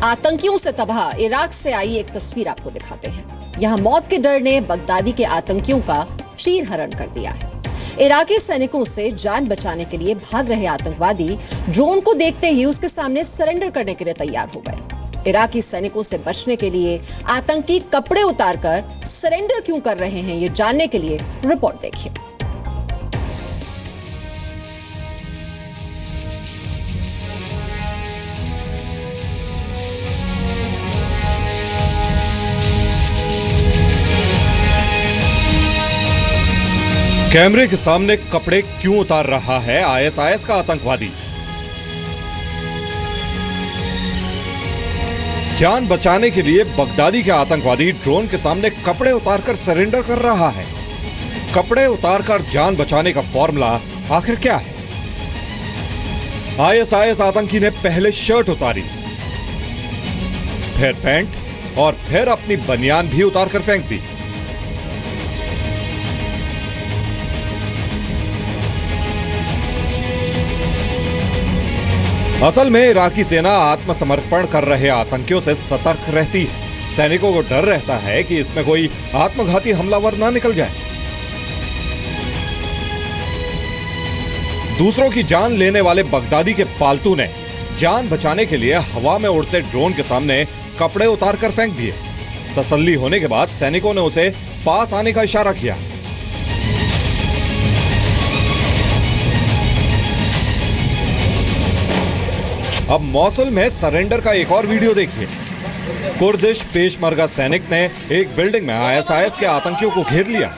आतंकियों से तबाह इराक से आई एक तस्वीर आपको दिखाते हैं। यहां मौत के डर ने बगदादी के आतंकियों का चीरहरण कर दिया है। इराकी सैनिकों से जान बचाने के लिए भाग रहे आतंकवादी ड्रोन को देखते ही उसके सामने सरेंडर करने के लिए तैयार हो गए। इराकी सैनिकों से बचने के लिए आतंकी कपड़े उतारकर सरेंडर क्यों कर रहे हैं, ये जानने के लिए रिपोर्ट देखिए। कैमरे के सामने कपड़े क्यों उतार रहा है आईएसआईएस का आतंकवादी? जान बचाने के लिए बगदादी के आतंकवादी ड्रोन के सामने कपड़े उतारकर सरेंडर कर रहा है। कपड़े उतारकर जान बचाने का फॉर्मूला आखिर क्या है? आईएसआईएस आतंकी ने पहले शर्ट उतारी, फिर पैंट और फिर अपनी बनियान भी उतारकर फेंक दी। असल में इराकी सेना आत्मसमर्पण कर रहे आतंकियों से सतर्क रहती है। सैनिकों को डर रहता है कि इसमें कोई आत्मघाती हमलावर ना निकल जाए। दूसरों की जान लेने वाले बगदादी के पालतू ने जान बचाने के लिए हवा में उड़ते ड्रोन के सामने कपड़े उतारकर फेंक दिए। तसल्ली होने के बाद सैनिकों ने उसे पास आने का इशारा किया। अब मौसुल में सरेंडर का एक और वीडियो देखिए। कुर्दिश पेशमर्गा सैनिक ने एक बिल्डिंग में आईएसआईएस के आतंकियों को घेर लिया।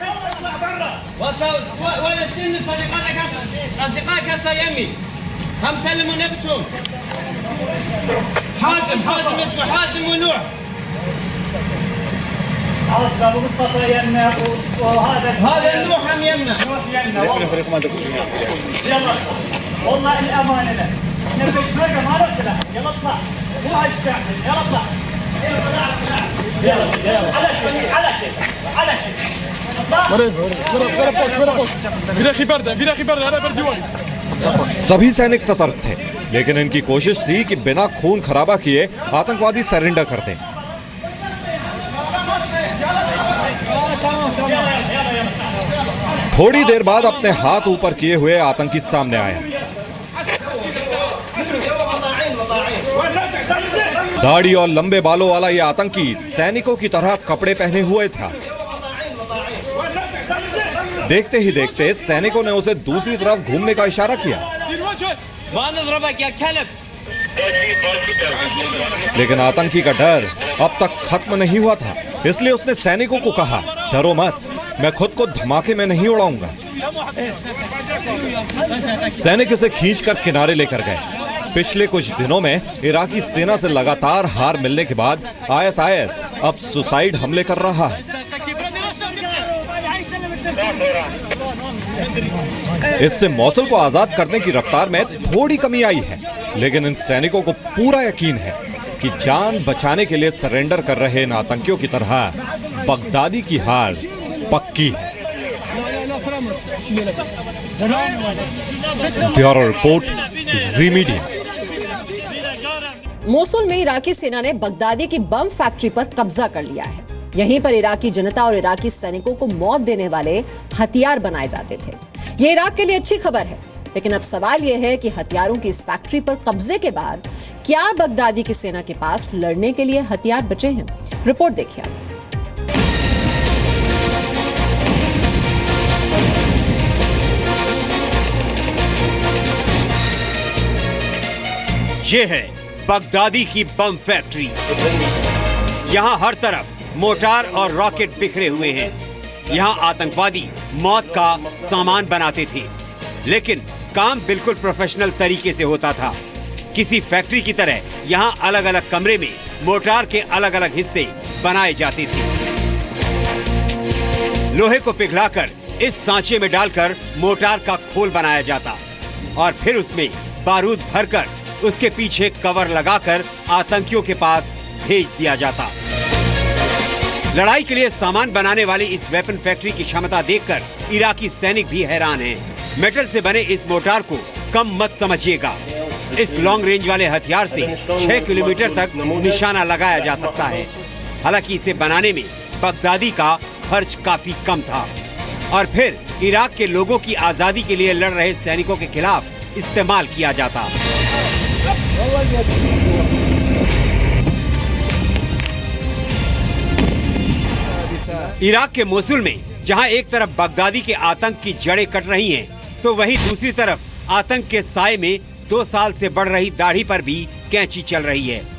सभी सैनिक सतर्क थे, लेकिन इनकी कोशिश थी कि बिना खून खराबा किए आतंकवादी सरेंडर कर दें। थोड़ी देर बाद अपने हाथ ऊपर किए हुए आतंकी सामने आया। दाढ़ी और लंबे बालों वाला यह आतंकी सैनिकों की तरह कपड़े पहने हुए था। देखते ही देखते सैनिकों ने उसे दूसरी तरफ घूमने का इशारा किया, लेकिन आतंकी का डर अब तक खत्म नहीं हुआ था। इसलिए उसने सैनिकों को कहा, डरो मत, मैं खुद को धमाके में नहीं उड़ाऊंगा। सैनिक इसे खींचकर किनारे लेकर गए। पिछले कुछ दिनों में इराकी सेना से लगातार हार मिलने के बाद आईएसआईएस अब सुसाइड हमले कर रहा है। इससे मौसुल को आजाद करने की रफ्तार में थोड़ी कमी आई है, लेकिन इन सैनिकों को पूरा यकीन है कि जान बचाने के लिए सरेंडर कर रहे इन आतंकियों की तरह बगदादी की हार पक्की है। ब्यूरो रिपोर्ट, जी मीडिया। मोसुल में इराकी सेना ने बगदादी की बम फैक्ट्री पर कब्जा कर लिया है। यहीं पर इराकी जनता और इराकी सैनिकों को मौत देने वाले हथियार बनाए जाते थे। यह इराक के लिए अच्छी खबर है, लेकिन अब सवाल यह है कि हथियारों की इस फैक्ट्री पर कब्जे के बाद क्या बगदादी की सेना के पास लड़ने के लिए हथियार बचे हैं? रिपोर्ट देखिए आप। ये है बगदादी की बम फैक्ट्री। यहाँ हर तरफ मोटार और रॉकेट बिखरे हुए हैं। यहाँ आतंकवादी मौत का सामान बनाते थे, लेकिन काम बिल्कुल प्रोफेशनल तरीके से होता था। किसी फैक्ट्री की तरह यहाँ अलग अलग कमरे में मोटार के अलग अलग हिस्से बनाए जाते थे। लोहे को पिघलाकर इस सांचे में डालकर मोटार का खोल बनाया जाता और फिर उसमें बारूद भरकर उसके पीछे कवर लगाकर आतंकियों के पास भेज दिया जाता। लड़ाई के लिए सामान बनाने वाली इस वेपन फैक्ट्री की क्षमता देखकर इराकी सैनिक भी हैरान हैं। मेटल से बने इस मोटार को कम मत समझिएगा। इस लॉन्ग रेंज वाले हथियार से 6 किलोमीटर तक निशाना लगाया जा सकता है। हालांकि इसे बनाने में बगदादी का खर्च काफी कम था और फिर इराक के लोगों की आजादी के लिए लड़ रहे सैनिकों के खिलाफ इस्तेमाल किया जाता। इराक के मोसुल में जहां एक तरफ बगदादी के आतंक की जड़ें कट रही हैं, तो वहीं दूसरी तरफ आतंक के साए में 2 साल से बढ़ रही दाढ़ी पर भी कैंची चल रही है।